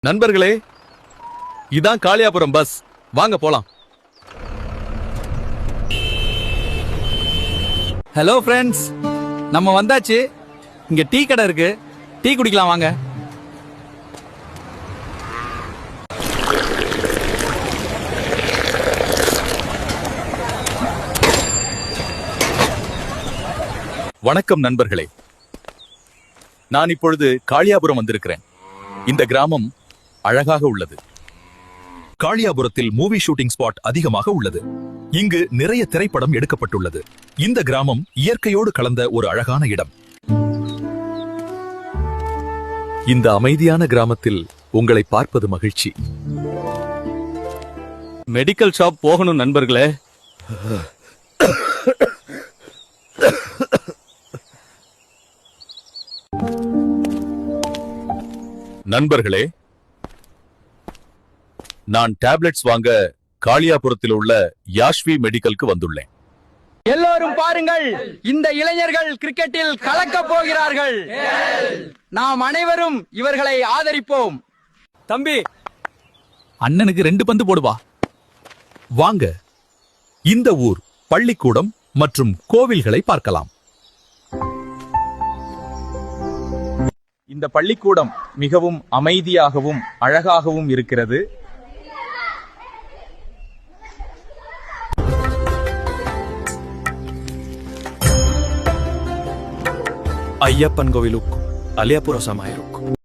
நண்பர்களே, இதான் காளியாபுரம் பஸ். வாங்க போலாம். ஹலோ ஃப்ரெண்ட்ஸ், நம்ம வந்தாச்சு. இங்க டீ கடை இருக்கு, டீ குடிக்கலாம் வாங்க. வணக்கம் நண்பர்களே, நான் இப்பொழுது காளியாபுரம் வந்திருக்கிறேன். இந்த கிராமம் அழகாக உள்ளது. காளியாபுரத்தில் மூவி ஷூட்டிங் ஸ்பாட் அதிகமாக உள்ளது. இங்கு நிறைய திரைப்படம் எடுக்கப்பட்டுள்ளது. இந்த கிராமம் இயற்கையோடு கலந்த ஒரு அழகான இடம். இந்த அமைதியான கிராமத்தில் உங்களை பார்ப்பது மகிழ்ச்சி. மெடிக்கல் ஷாப் போகணும் நண்பர்களே. நண்பர்களே, நான் டேப்லெட்ஸ் வாங்க காளியாபுரத்தில் உள்ள யாஷ்வி மெடிக்கலுக்கு வந்துள்ளேன். எல்லோரும் பாருங்கள், இந்த இளைஞர்கள் கிரிக்கெட்டில் கலக்க போகிறார்கள். நாம் அனைவரும் இவர்களை ஆதரிப்போம். தம்பி, அண்ணனுக்கு 2 பந்து போடுவா. வாங்க, இந்த ஊர் பள்ளிக்கூடம் மற்றும் கோவில்களை பார்க்கலாம். இந்த பள்ளிக்கூடம் மிகவும் அமைதியாகவும் அழகாகவும் இருக்கிறது. ஐயப்பன் கோவிலுக்கும் அலியாபுரம் சமாயிருக்கும்.